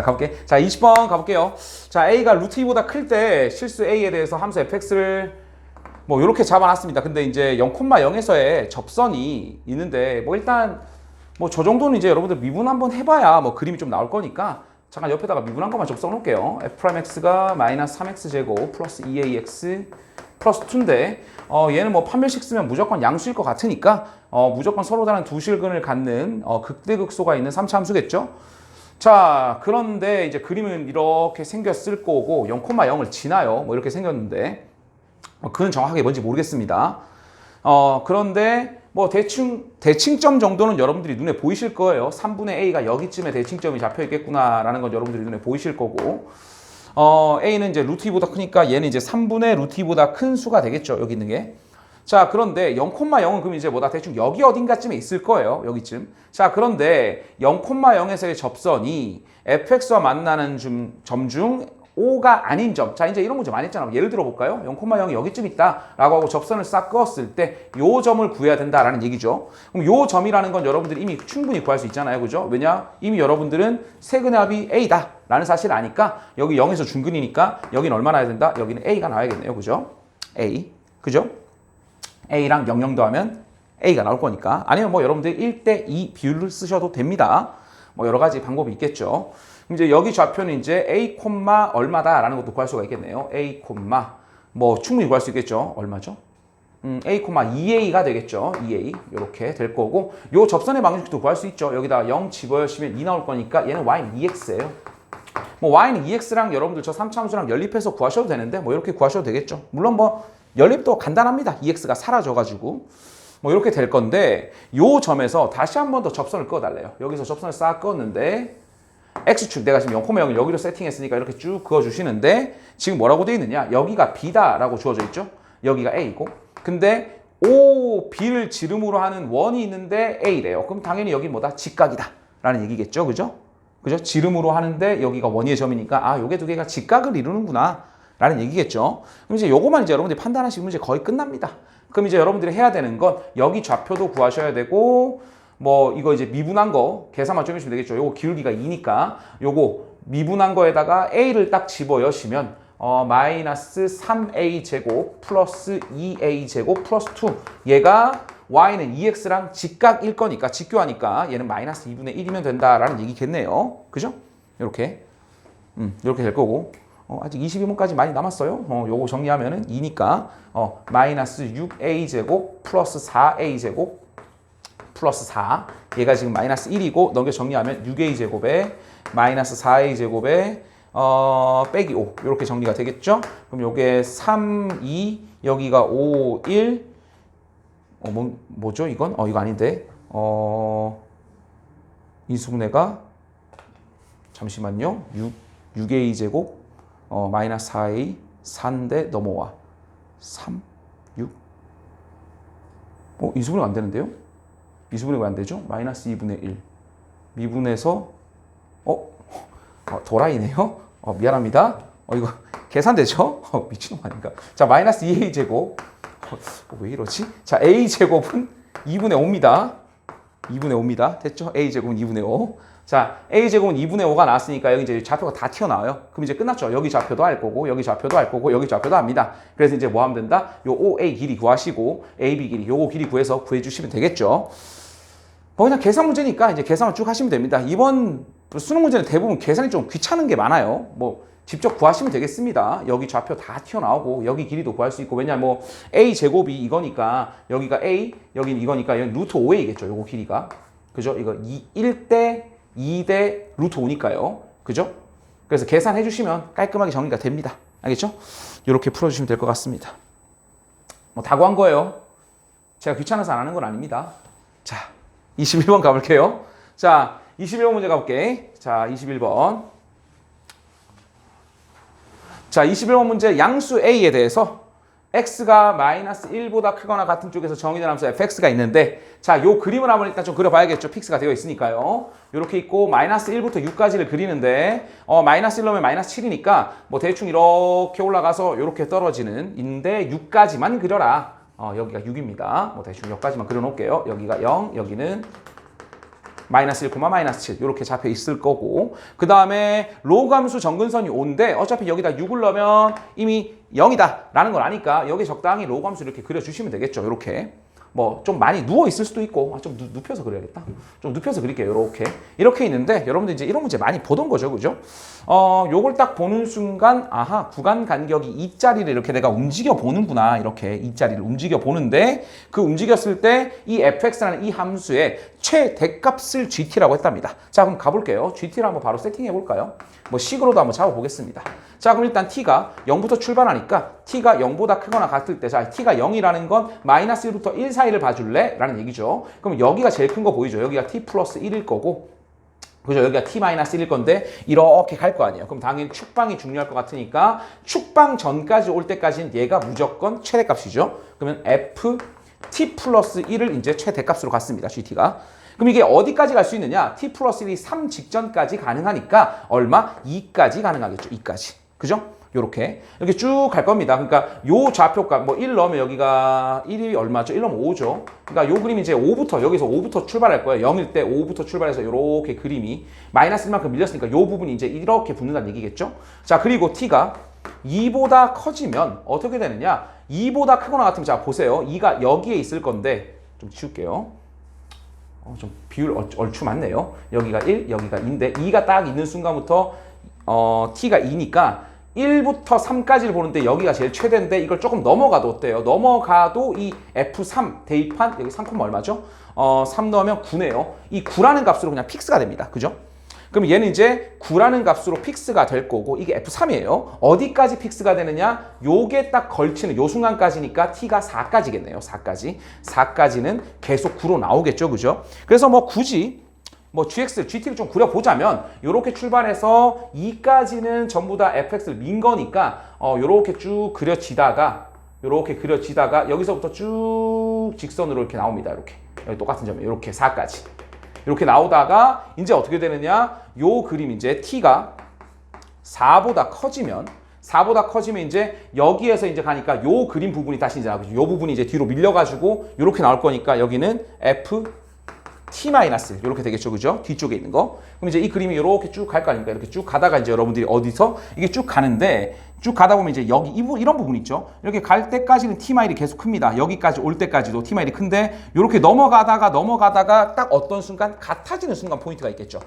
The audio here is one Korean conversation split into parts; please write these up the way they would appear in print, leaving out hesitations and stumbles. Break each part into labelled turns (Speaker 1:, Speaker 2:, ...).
Speaker 1: 가볼게. 자, 20번 가볼게요. 자, A가 루트 2보다 클 때 실수 A에 대해서 함수 fx를 뭐 이렇게 잡아놨습니다. 근데 이제 0,0에서의 접선이 있는데 뭐 일단 뭐 저 정도는 이제 여러분들 미분 한번 해봐야 뭐 그림이 좀 나올 거니까 잠깐 옆에다가 미분한 것만 접선 놓을게요. f'x가 마이너스 3x 제곱 플러스 2ax 플러스 2인데 얘는 뭐 판별식 쓰면 무조건 양수일 것 같으니까 무조건 서로 다른 두 실근을 갖는 극대극소가 있는 3차 함수겠죠. 자, 그런데 이제 그림은 이렇게 생겼을 거고 0,0을 지나요. 뭐 이렇게 생겼는데 그는 정확하게 뭔지 모르겠습니다. 그런데 뭐 대칭점 정도는 여러분들이 눈에 보이실 거예요. 3분의 a가 여기쯤에 대칭점이 잡혀 있겠구나라는 건 여러분들이 눈에 보이실 거고 a는 이제 루트 2보다 크니까 얘는 이제 3분의 루트 2보다 큰 수가 되겠죠. 여기 있는 게. 자, 그런데 0,0은 그럼 이제 뭐다 대충 여기 어딘가쯤에 있을 거예요. 여기쯤. 자, 그런데 0,0에서의 접선이 fx와 만나는 점 중 O가 아닌 점. 자, 이제 이런 문제 많이 했잖아. 예를 들어 볼까요? 0,0이 여기쯤 있다 라고 하고 접선을 싹 그었을 때 요 점을 구해야 된다라는 얘기죠. 그럼 요 점이라는 건 여러분들이 이미 충분히 구할 수 있잖아요. 그죠? 왜냐? 이미 여러분들은 세근의 합이 A다 라는 사실을 아니까 여기 0에서 중근이니까 여기는 얼마 나야 된다? 여기는 A가 나와야겠네요. 그죠? A. 그죠? A랑 0, 0 더하면 A가 나올 거니까. 아니면 뭐 여러분들 1대2 비율을 쓰셔도 됩니다. 뭐 여러 가지 방법이 있겠죠. 이제 여기 좌표는 이제 A, 얼마다라는 것도 구할 수가 있겠네요. A, 뭐 충분히 구할 수 있겠죠. 얼마죠? A, 2A가 되겠죠. 2A 이렇게 될 거고 요 접선의 방식도 구할 수 있죠. 여기다 0 집어넣으시면 2 나올 거니까 얘는 Y는 2X예요. 뭐 Y는 2X랑 여러분들 저 3차 함수랑 연립해서 구하셔도 되는데 뭐 이렇게 구하셔도 되겠죠. 물론 뭐 연립도 간단합니다. 2x가 사라져가지고 뭐 이렇게 될 건데 요 점에서 다시 한 번 더 접선을 그어달래요. 여기서 접선을 싹 그었는데 x축 내가 지금 0,0을 여기로 세팅했으니까 이렇게 쭉 그어주시는데 지금 뭐라고 되어 있느냐? 여기가 b다라고 주어져 있죠. 여기가 a고 근데 O, B를 지름으로 하는 원이 있는데 a래요. 그럼 당연히 여기 뭐다? 직각이다 라는 얘기겠죠. 그죠? 그죠? 지름으로 하는데 여기가 원위의 점이니까 아 요게 두 개가 직각을 이루는구나 라는 얘기겠죠. 그럼 이제 요거만 이제 여러분들이 판단하시면 문제 거의 끝납니다. 그럼 이제 여러분들이 해야 되는 건 여기 좌표도 구하셔야 되고 뭐 이거 이제 미분한 거 계산만 좀 해주시면 되겠죠. 요거 기울기가 2니까 요거 미분한 거에다가 a를 딱 집어 여시면 마이너스 3a 제곱 플러스 2a 제곱 플러스 2 얘가 y는 2x랑 직각일 거니까 직교하니까 얘는 마이너스 2분의 1이면 된다라는 얘기겠네요. 그죠? 이렇게 이렇게 될 거고 아직 22문까지 많이 남았어요. 요거 정리하면은 2니까 마이너스 6a 제곱 플러스 4a 제곱 플러스 4 얘가 지금 마이너스 1이고 넘겨 정리하면 6a 제곱에 마이너스 4a 제곱에 빼기 5 이렇게 정리가 되겠죠. 그럼 요게 3, 2 여기가 5, 1 뭐죠 이건? 이거 아닌데 인수분해가 잠시만요. 6a 제곱 마이너스 4a 4인데 넘어와 3, 6 인수분해가 안 되는데요? 인수분해가 왜 안 되죠? 마이너스 2분의 1 미분해서 도라이네요? 미안합니다. 이거 계산되죠? 미친놈 아닌가? 자, 마이너스 2a 제곱 왜 이러지? 자, a 제곱은 2분의 5입니다. 2분의 5입니다. 됐죠? a 제곱은 2분의 5. 자, a제곱은 2분의 5가 나왔으니까 여기 이제 좌표가 다 튀어나와요. 그럼 이제 끝났죠. 여기 좌표도 알 거고, 여기 좌표도 알 거고, 여기 좌표도 압니다. 그래서 이제 뭐 하면 된다? 요 OA 길이 구하시고, AB 길이, 요거 길이 구해서 구해주시면 되겠죠. 그냥 계산 문제니까 이제 계산을 쭉 하시면 됩니다. 이번 수능 문제는 대부분 계산이 좀 귀찮은 게 많아요. 뭐, 직접 구하시면 되겠습니다. 여기 좌표 다 튀어나오고, 여기 길이도 구할 수 있고, 왜냐면 뭐, A 제곱이 이거니까, 여기가 A, 여기는 이거니까, 여기 루트 5A겠죠. 요거 길이가. 그죠? 이거 1대 2대 루트 5니까요. 그죠? 그래서 계산해 주시면 깔끔하게 정리가 됩니다. 알겠죠? 이렇게 풀어주시면 될 것 같습니다. 뭐 다 구한 거예요. 제가 귀찮아서 안 하는 건 아닙니다. 자, 21번 가볼게요. 자, 21번 문제 가볼게. 자, 21번. 자, 21번 문제 양수 A에 대해서 x가 마이너스 1보다 크거나 같은 쪽에서 정의된 함수 fx가 있는데 자, 요 그림을 한번 일단 좀 그려봐야겠죠. 픽스가 되어 있으니까요. 이렇게 있고 마이너스 1부터 6까지를 그리는데 마이너스 1 넣으면 마이너스 7이니까 뭐 대충 이렇게 올라가서 이렇게 떨어지는 인데 6까지만 그려라. 여기가 6입니다. 뭐 대충 여기까지만 그려놓을게요. 여기가 0, 여기는 마이너스 1, 마이너스 7 이렇게 잡혀 있을 거고 그 다음에 로그 함수 정근선이 5인데 어차피 여기다 6을 넣으면 이미 0이다 라는 걸 아니까 여기 적당히 로그 함수 이렇게 그려주시면 되겠죠. 이렇게 뭐 좀 많이 누워 있을 수도 있고 좀 눕혀서 그려야겠다. 좀 눕혀서 그릴게요. 이렇게 있는데 여러분들 이제 이런 문제 많이 보던 거죠, 그죠? 요걸 딱 보는 순간 아하 구간 간격이 이 자리를 이렇게 내가 움직여 보는구나. 이렇게 이 자리를 움직여 보는데 그 움직였을 때 이 fx라는 이 함수의 최대값을 gt라고 했답니다. 자 그럼 가볼게요. gt를 한번 바로 세팅해 볼까요? 뭐 식으로도 한번 잡아보겠습니다. 자 그럼 일단 t가 0부터 출발하니까 t가 0보다 크거나 같을 때 자 t가 0이라는 건 마이너스 1부터 1 사이를 봐줄래? 라는 얘기죠. 그럼 여기가 제일 큰 거 보이죠? 여기가 t 플러스 1일 거고 그죠? 여기가 t-1일 건데 이렇게 갈 거 아니에요. 그럼 당연히 축방이 중요할 것 같으니까 축방 전까지 올 때까지는 얘가 무조건 최대값이죠. 그러면 f t 플러스 1을 이제 최대값으로 갔습니다. gt가. 그럼 이게 어디까지 갈 수 있느냐? t 플러스 1이 3 직전까지 가능하니까 얼마? 2까지 가능하겠죠. 2까지. 그죠? 요렇게 이렇게 쭉 갈 겁니다. 그러니까 요 좌표값 뭐 1 넣으면 여기가 1이 얼마죠? 1 넣으면 5죠. 그러니까 요 그림이 이제 5부터 여기서 5부터 출발할 거예요. 0일 때 5부터 출발해서 요렇게 그림이 마이너스 1만큼 밀렸으니까 요 부분이 이제 이렇게 붙는다는 얘기겠죠. 자 그리고 t가 2보다 커지면 어떻게 되느냐? 2보다 크거나 같으면 자 보세요. 2가 여기에 있을 건데 좀 치울게요. 좀 비율 얼추 맞네요. 여기가 1, 여기가 2인데 2가 딱 있는 순간부터 t가 2니까 1부터 3까지를 보는데 여기가 제일 최대인데 이걸 조금 넘어가도 어때요? 넘어가도 이 F3 대입한 여기 3, 얼마죠? 3 넣으면 9네요. 이 9라는 값으로 그냥 픽스가 됩니다. 그죠? 그럼 얘는 이제 9라는 값으로 픽스가 될 거고 이게 F3이에요. 어디까지 픽스가 되느냐? 요게 딱 걸치는 요 순간까지니까 T가 4까지겠네요. 4까지. 4까지는 계속 9로 나오겠죠. 그죠? 그래서 뭐 굳이 뭐 GX, GT를 좀 그려보자면 이렇게 출발해서 2까지는 전부 다 fx를 민 거니까 이렇게 쭉 그려지다가 여기서부터 쭉 직선으로 이렇게 나옵니다. 이렇게 여기 똑같은 점에 이렇게 4까지 이렇게 나오다가 이제 어떻게 되느냐? 요 그림 이제 t가 4보다 커지면 이제 여기에서 이제 가니까 요 그림 부분이 다시 이제 나오죠. 요 부분이 이제 뒤로 밀려가지고 이렇게 나올 거니까 여기는 f t- 이렇게 되겠죠. 그죠? 뒤쪽에 있는 거. 그럼 이제 이 그림이 이렇게 쭉 갈 거 아닙니까? 이렇게 쭉 가다가 이제 여러분들이 어디서 이게 쭉 가는데 쭉 가다 보면 이제 여기 이런 부분 있죠. 이렇게 갈 때까지는 t-이 계속 큽니다. 여기까지 올 때까지도 t-이 큰데 이렇게 넘어가다가 딱 어떤 순간 같아지는 순간 포인트가 있겠죠.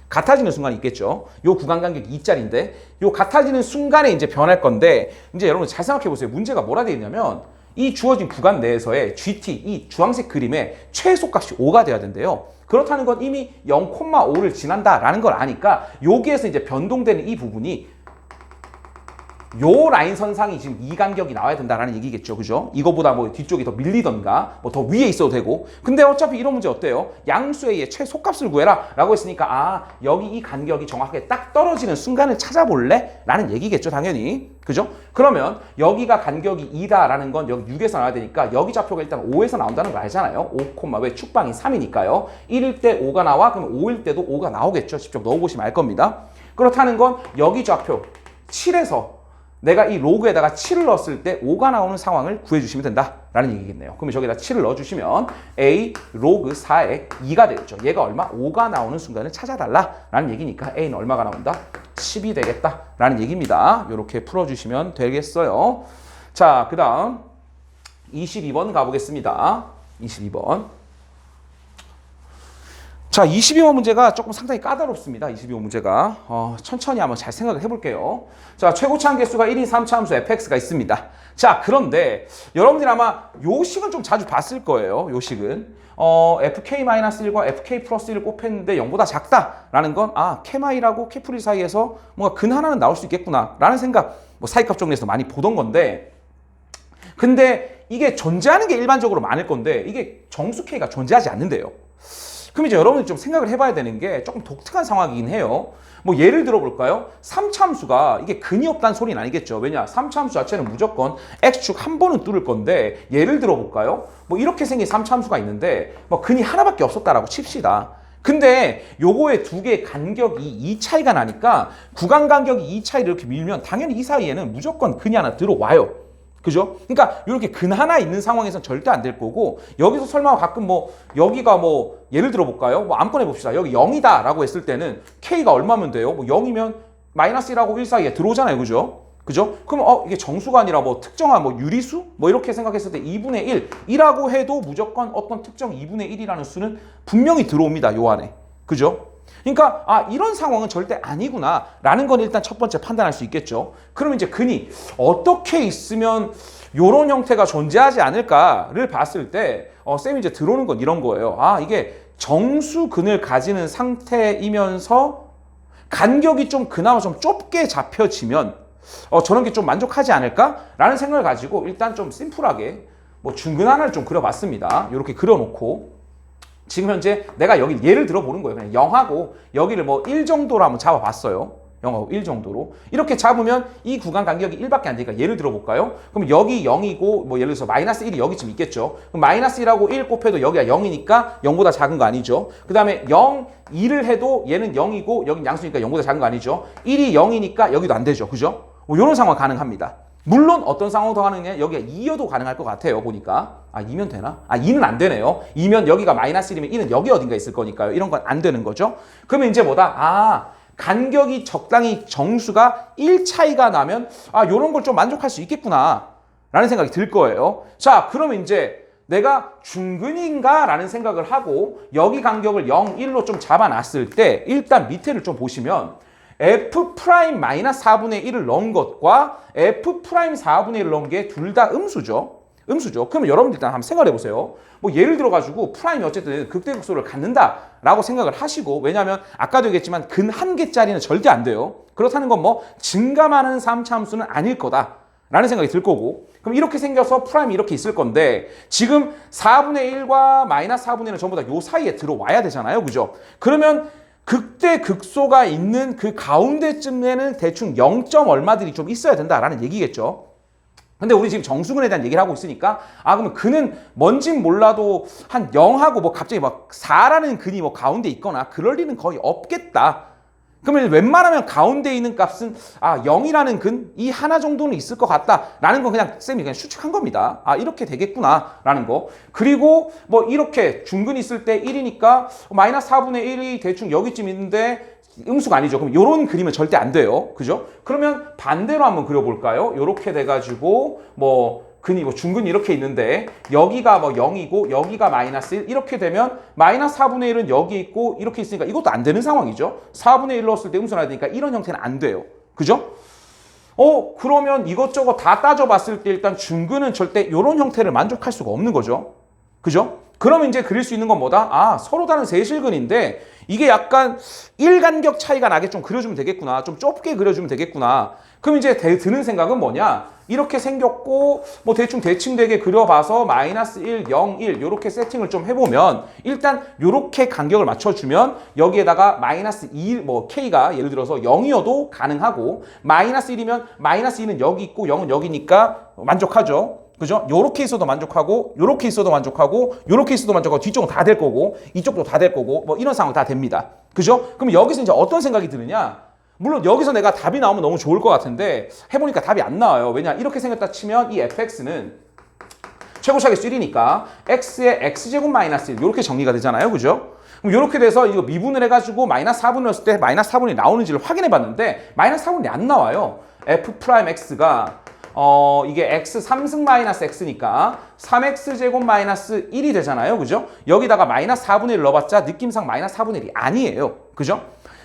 Speaker 1: 같아지는 순간이 있겠죠. 요 구간 간격이 2짜리인데 요 같아지는 순간에 이제 변할 건데 이제 여러분 잘 생각해 보세요. 문제가 뭐라 되어 있냐면 이 주어진 구간 내에서의 GT, 이 주황색 그림의 최소값이 5가 돼야 된대요. 그렇다는 건 이미 0,5를 지난다라는 걸 아니까 여기에서 이제 변동되는 이 부분이 요 라인 선상이 지금 이 간격이 나와야 된다라는 얘기겠죠. 그죠? 이거보다 뭐 뒤쪽이 더 밀리던가 뭐 더 위에 있어도 되고 근데 어차피 이런 문제 어때요? 양수의 최소값을 구해라 라고 했으니까 여기 이 간격이 정확하게 딱 떨어지는 순간을 찾아볼래? 라는 얘기겠죠. 당연히. 그죠? 그러면 여기가 간격이 2다라는 건 여기 6에서 나와야 되니까 여기 좌표가 일단 5에서 나온다는 거 알잖아요. 5, 왜 축방이 3이니까요. 1일 때 5가 나와? 그럼 5일 때도 5가 나오겠죠. 직접 넣어보시면 알 겁니다. 그렇다는 건 여기 좌표 7에서 내가 이 로그에다가 7을 넣었을 때 5가 나오는 상황을 구해주시면 된다라는 얘기겠네요. 그러면 저기다 7을 넣어주시면 A 로그 4에 2가 되겠죠. 얘가 얼마? 5가 나오는 순간을 찾아달라라는 얘기니까 A는 얼마가 나온다? 10이 되겠다라는 얘기입니다. 이렇게 풀어주시면 되겠어요. 자, 그 다음 22번 가보겠습니다. 22번. 자, 22번 문제가 조금 상당히 까다롭습니다. 22번 문제가. 천천히 한번 잘 생각을 해볼게요. 자, 최고차항 개수가 1인 3차 함수 fx가 있습니다. 자, 그런데 여러분들이 아마 요 식은 좀 자주 봤을 거예요. 요 식은. fk-1과 fk 플러스 1을 곱했는데 0보다 작다라는 건 캐마이라고 캐프리 사이에서 뭔가 근 하나는 나올 수 있겠구나 라는 생각 뭐 사이값 정리에서 많이 보던 건데 근데 이게 존재하는 게 일반적으로 많을 건데 이게 정수 k가 존재하지 않는데요. 그럼 이제 여러분이 좀 생각을 해봐야 되는 게 조금 독특한 상황이긴 해요. 뭐 예를 들어볼까요? 3차함수가 이게 근이 없다는 소리는 아니겠죠. 왜냐? 3차함수 자체는 무조건 x축 한 번은 뚫을 건데 예를 들어볼까요? 뭐 이렇게 생긴 3차함수가 있는데 뭐 근이 하나밖에 없었다라고 칩시다. 근데 요거의 두 개의 간격이 2 차이가 나니까 구간 간격이 2 차이를 이렇게 밀면 당연히 이 사이에는 무조건 근이 하나 들어와요. 그죠? 그러니까 이렇게 근 하나 있는 상황에서는 절대 안 될 거고, 여기서 설마 가끔 뭐 여기가 뭐 예를 들어 볼까요? 뭐 아무거나 해봅시다. 여기 0이다 라고 했을 때는 K가 얼마면 돼요? 뭐 0이면 마이너스 1하고 1 사이에 들어오잖아요. 그죠? 그죠? 그럼 이게 정수가 아니라 뭐 특정한 뭐 유리수? 뭐 이렇게 생각했을 때 2분의 1이라고 해도 무조건 어떤 특정 2분의 1이라는 수는 분명히 들어옵니다. 요 안에. 그죠? 그러니까 이런 상황은 절대 아니구나 라는 건 일단 첫 번째 판단할 수 있겠죠. 그럼 이제 근이 어떻게 있으면 이런 형태가 존재하지 않을까를 봤을 때 쌤이 이제 들어오는 건 이런 거예요. 이게 정수근을 가지는 상태이면서 간격이 좀 그나마 좀 좁게 잡혀지면 저런 게 좀 만족하지 않을까라는 생각을 가지고 일단 좀 심플하게 뭐 중근 하나를 좀 그려봤습니다. 이렇게 그려놓고 지금 현재 내가 여기 예를 들어보는 거예요. 그냥 0하고 여기를 뭐 1 정도로 한번 잡아봤어요. 0하고 1 정도로. 이렇게 잡으면 이 구간 간격이 1밖에 안 되니까 예를 들어볼까요? 그럼 여기 0이고 뭐 예를 들어서 마이너스 1이 여기쯤 있겠죠. 그럼 마이너스 1하고 1 곱해도 여기가 0이니까 0보다 작은 거 아니죠. 그 다음에 0, 2를 해도 얘는 0이고 여긴 양수니까 0보다 작은 거 아니죠. 1이 0이니까 여기도 안 되죠. 그죠? 이런 상황 가능합니다. 물론 어떤 상황도 더 가능해? 여기가 2여도 가능할 것 같아요. 보니까. 2면 되나? 2는 안 되네요. 2면 여기가 마이너스 1이면 1은 여기 어딘가 있을 거니까요. 이런 건 안 되는 거죠. 그러면 이제 뭐다? 간격이 적당히 정수가 1 차이가 나면 요런 걸 좀 만족할 수 있겠구나 라는 생각이 들 거예요. 자, 그러면 이제 내가 중근인가 라는 생각을 하고 여기 간격을 0, 1로 좀 잡아놨을 때 일단 밑에를 좀 보시면 F' 4분의 1을 넣은 것과 F' 4분의 1을 넣은 게 둘 다 음수죠. 음수죠. 그러면 여러분들 일단 한번 생각해 보세요. 뭐 예를 들어가지고 프라임이 어쨌든 극대극소를 갖는다라고 생각을 하시고, 왜냐하면 아까도 얘기했지만 근 한 개짜리는 절대 안 돼요. 그렇다는 건 뭐 증가많은 3차 함수는 아닐 거다라는 생각이 들 거고, 그럼 이렇게 생겨서 프라임이 이렇게 있을 건데 지금 4분의 1과 마이너스 4분의 1은 전부 다 요 사이에 들어와야 되잖아요. 그죠? 그러면 극대 극소가 있는 그 가운데쯤에는 대충 0. 얼마들이 좀 있어야 된다라는 얘기겠죠. 근데 우리 지금 정수근에 대한 얘기를 하고 있으니까 그러면 근은 뭔진 몰라도 한 0하고 뭐 갑자기 막 4라는 근이 뭐 가운데 있거나 그럴 리는 거의 없겠다. 그러면 웬만하면 가운데 있는 값은 0이라는 근 이 하나 정도는 있을 것 같다라는 건 그냥 쌤이 그냥 추측한 겁니다. 이렇게 되겠구나라는 거. 그리고 뭐 이렇게 중근이 있을 때 1이니까 마이너스 4분의 1이 대충 여기쯤 있는데 음수가 아니죠. 그럼 이런 그림은 절대 안 돼요. 그죠? 그러면 반대로 한번 그려볼까요? 이렇게 돼가지고 뭐 근이 뭐 중근이 이렇게 있는데 여기가 뭐 0이고 여기가 마이너스 1 이렇게 되면 마이너스 4분의 1은 여기 있고 이렇게 있으니까 이것도 안 되는 상황이죠. 4분의 1 넣었을 때 음수가 나야 되니까 이런 형태는 안 돼요. 그죠? 그러면 이것저것 다 따져봤을 때 일단 중근은 절대 이런 형태를 만족할 수가 없는 거죠. 그죠? 그러면 이제 그릴 수 있는 건 뭐다? 서로 다른 세실근인데 이게 약간 1간격 차이가 나게 좀 그려주면 되겠구나. 좀 좁게 그려주면 되겠구나. 그럼 이제 드는 생각은 뭐냐? 이렇게 생겼고 뭐 대충 대칭되게 그려봐서 마이너스 1, 0, 1 이렇게 세팅을 좀 해보면 일단 이렇게 간격을 맞춰주면 여기에다가 마이너스 2, 뭐 K가 예를 들어서 0이어도 가능하고 마이너스 1이면 마이너스 2는 여기 있고 0은 여기니까 만족하죠. 그죠? 요렇게 있어도 만족하고 요렇게 있어도 만족하고 요렇게 있어도 만족하고 뒤쪽은 다 될 거고 이쪽도 다 될 거고 뭐 이런 상황 다 됩니다. 그죠? 그럼 여기서 이제 어떤 생각이 드느냐? 물론 여기서 내가 답이 나오면 너무 좋을 것 같은데 해보니까 답이 안 나와요. 왜냐? 이렇게 생겼다 치면 이 fx는 최고차계수 1이니까 x의 x제곱 마이너스 1 이렇게 정리가 되잖아요. 그죠? 그럼 이렇게 돼서 이거 미분을 해가지고 마이너스 4분을 넣었을 때 마이너스 4분이 나오는지를 확인해 봤는데 마이너스 4분이 안 나와요. f'x가 이게 x 3승 마이너스 x니까 3x제곱 마이너스 1이 되잖아요. 그죠? 여기다가 마이너스 4분의 1 넣어봤자 느낌상 마이너스 4분의 1이 아니에요. 그죠?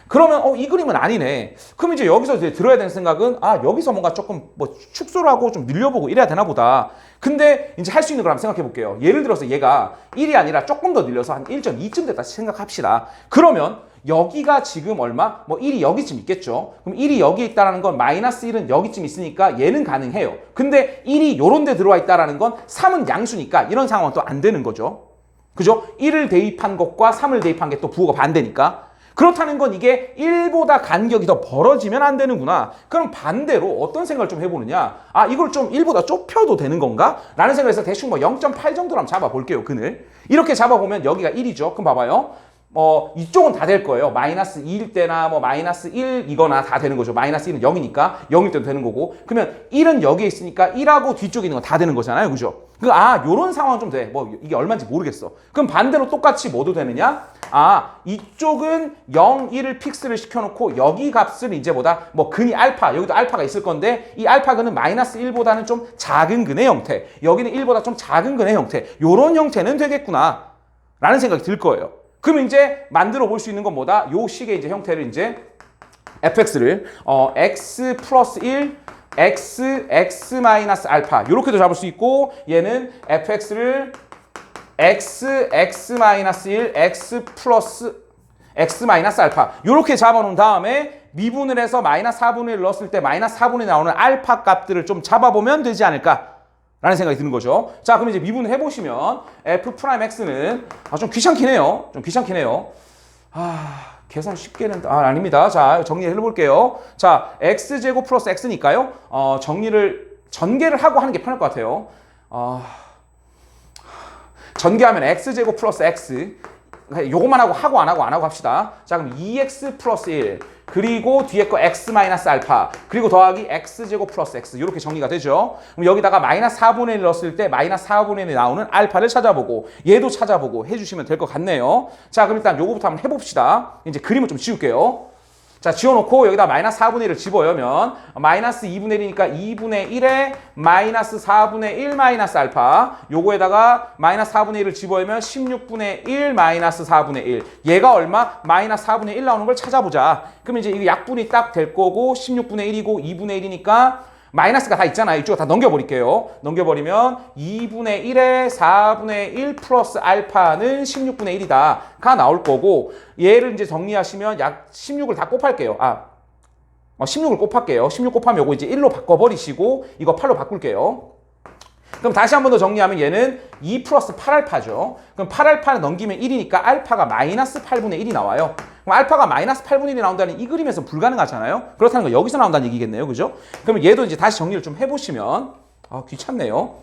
Speaker 1: 그러면 이 그림은 아니네. 그럼 이제 여기서 이제 들어야 되는 생각은 여기서 뭔가 조금 뭐 축소를 하고 좀 늘려보고 이래야 되나 보다. 근데 이제 할 수 있는 걸 한번 생각해 볼게요. 예를 들어서 얘가 1이 아니라 조금 더 늘려서 한 1.2쯤 됐다 생각합시다. 그러면 여기가 지금 얼마? 뭐 1이 여기쯤 있겠죠. 그럼 1이 여기 있다는 건 마이너스 1은 여기쯤 있으니까 얘는 가능해요. 근데 1이 요런 데 들어와 있다는 건 3은 양수니까 이런 상황은 또 안 되는 거죠. 그죠? 1을 대입한 것과 3을 대입한 게 또 부호가 반대니까. 그렇다는 건 이게 1보다 간격이 더 벌어지면 안 되는구나. 그럼 반대로 어떤 생각을 좀 해보느냐. 이걸 좀 1보다 좁혀도 되는 건가? 라는 생각에서 대충 뭐 0.8 정도로 한번 잡아볼게요. 근을. 이렇게 잡아보면 여기가 1이죠. 그럼 봐봐요. 이쪽은 다 될 거예요. 마이너스 2일 때나 뭐 마이너스 1이거나 다 되는 거죠. 마이너스 1은 0이니까 0일 때도 되는 거고. 그러면 1은 여기에 있으니까 1하고 뒤쪽에 있는 거 다 되는 거잖아요. 그죠? 요런 상황은 좀 돼. 뭐 이게 얼마인지 모르겠어. 그럼 반대로 똑같이 뭐도 되느냐? 이쪽은 0, 1을 픽스를 시켜놓고 여기 값을 이제 뭐 근이 알파, 여기도 알파가 있을 건데 이 알파 근은 마이너스 1보다는 좀 작은 근의 형태, 여기는 1보다 좀 작은 근의 형태, 요런 형태는 되겠구나 라는 생각이 들 거예요. 그럼 이제 만들어 볼 수 있는 건 뭐다? 요 식의 이제 형태를 이제 fx를 x 플러스 1 x 마이너스 알파 이렇게도 잡을 수 있고 얘는 fx를 x 마이너스 1 x 플러스 x 마이너스 알파 이렇게 잡아놓은 다음에 미분을 해서 마이너스 4분의 1을 넣었을 때 마이너스 4분의 1 나오는 알파 값들을 좀 잡아보면 되지 않을까 라는 생각이 드는 거죠. 자, 그럼 이제 미분을 해보시면 f'x는 좀 귀찮긴 해요. 계산 쉽게는 아닙니다. 자, 정리를 해볼게요. 자, x제곱 플러스 x니까요. 전개를 하고 하는 게 편할 것 같아요. 전개하면 x제곱 플러스 x 요것만 하고 안 하고 합시다. 자, 그럼 2x 플러스 1 그리고 뒤에 거 x 마이너스 알파 그리고 더하기 x제곱 플러스 x 이렇게 정리가 되죠. 그럼 여기다가 마이너스 4분의 1 넣었을 때 마이너스 4분의 1이 나오는 알파를 찾아보고 얘도 찾아보고 해주시면 될 것 같네요. 자, 그럼 일단 요거부터 한번 해봅시다. 이제 그림을 좀 지울게요. 자, 지워놓고 여기다 마이너스 4분의 1을 집어넣으면 마이너스 2분의 1이니까 2분의 1에 마이너스 4분의 1 마이너스 알파 요거에다가 마이너스 4분의 1을 집어넣으면 16분의 1 마이너스 4분의 1 얘가 얼마? 마이너스 4분의 1 나오는 걸 찾아보자. 그럼 이제 이게 약분이 딱 될 거고 16분의 1이고 2분의 1이니까 마이너스가 다 있잖아요. 이쪽으로 다 넘겨버릴게요. 넘겨버리면 2분의 1에 4분의 1 플러스 알파는 16분의 1이다. 가 나올 거고 얘를 이제 정리하시면 약 16을 다 곱할게요. 16을 곱할게요. 16 곱하면 요거 이제 1로 바꿔버리시고 이거 8로 바꿀게요. 그럼 다시 한 번 더 정리하면 얘는 2 플러스 8알파죠. 그럼 8알파를 넘기면 1이니까 알파가 마이너스 8분의 1이 나와요. 그럼 알파가 마이너스 8분의 1이 나온다는 이 그림에서 불가능하잖아요. 그렇다는 거 여기서 나온다는 얘기겠네요. 그죠? 그러면 얘도 이제 다시 정리를 좀 해보시면 귀찮네요.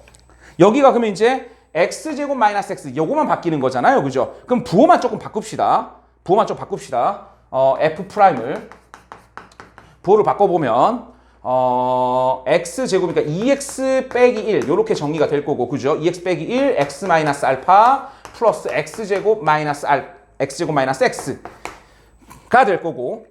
Speaker 1: 여기가 그러면 이제 x제곱 마이너스 x 요거만 바뀌는 거잖아요. 그죠? 그럼 부호만 조금 바꿉시다. f 프라임을 부호를 바꿔보면 x제곱이니까 2x 빼기 1 요렇게 정리가 될 거고 그죠? 2x 빼기 1 x 마이너스 알파 플러스 x제곱 마이너스 x가 될 거고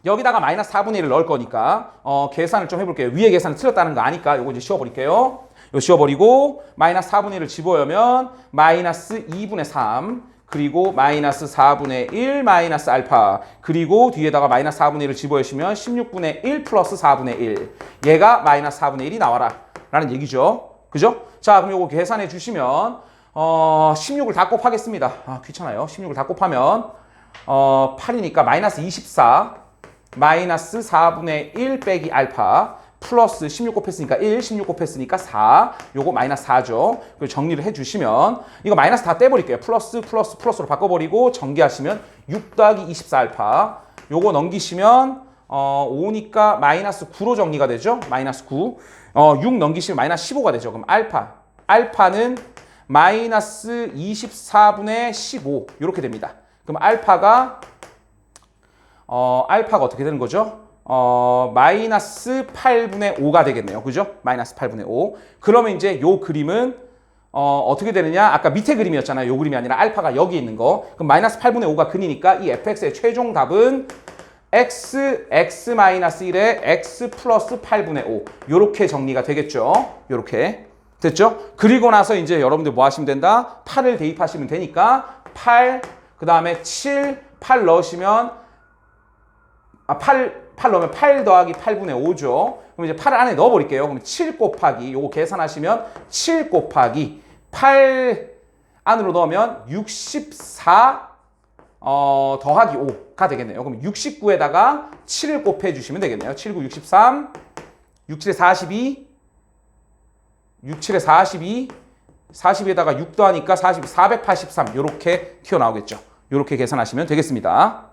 Speaker 1: 여기다가 마이너스 4분의 1을 넣을 거니까 계산을 좀 해볼게요. 위에 계산을 틀렸다는 거 아니까 요거 이제 씌워버릴게요. 이거 씌워버리고 마이너스 4분의 1을 집어넣으면 마이너스 2분의 3 그리고 마이너스 4분의 1 마이너스 알파 그리고 뒤에다가 마이너스 4분의 1을 집어넣으시면 16분의 1 플러스 4분의 1 얘가 마이너스 4분의 1이 나와라 라는 얘기죠. 그죠? 자, 그럼 요거 계산해 주시면 16을 다 곱하겠습니다. 귀찮아요. 16을 다 곱하면 8이니까 마이너스 24 마이너스 4분의 1 빼기 알파 플러스 16 곱했으니까 1, 16 곱했으니까 4 요거 마이너스 4죠. 그리고 정리를 해주시면 이거 마이너스 다 떼버릴게요. 플러스로 바꿔버리고 전개하시면 6 더하기 24 알파 요거 넘기시면 5니까 마이너스 9로 정리가 되죠. 마이너스 9 6 넘기시면 마이너스 15가 되죠. 그럼 알파는 마이너스 24분의 15 이렇게 됩니다. 그럼 알파가 어떻게 되는 거죠? 마이너스 8분의 5가 되겠네요. 그죠? 마이너스 8분의 5. 그러면 이제 요 그림은 어떻게 되느냐? 아까 밑에 그림이었잖아요. 요 그림이 아니라 알파가 여기 있는 거. 그럼 마이너스 8분의 5가 근이니까 이 fx의 최종 답은 x 마이너스 1에 x 플러스 8분의 5. 요렇게 정리가 되겠죠. 요렇게. 됐죠? 그리고 나서 이제 여러분들 뭐 하시면 된다? 8을 대입하시면 되니까 8, 그 다음에 7, 8 넣으시면 8 넣으면 8 더하기 8분의 5죠. 그럼 이제 8을 안에 넣어버릴게요. 그럼 7 곱하기 요거 계산하시면 7 곱하기 8 안으로 넣으면 64 더하기 5가 되겠네요. 그럼 69에다가 7을 곱해주시면 되겠네요. 7, 9, 63 67에 42 67에 42 42에다가 6 더하니까 42, 483 요렇게 튀어나오겠죠. 요렇게 계산하시면 되겠습니다.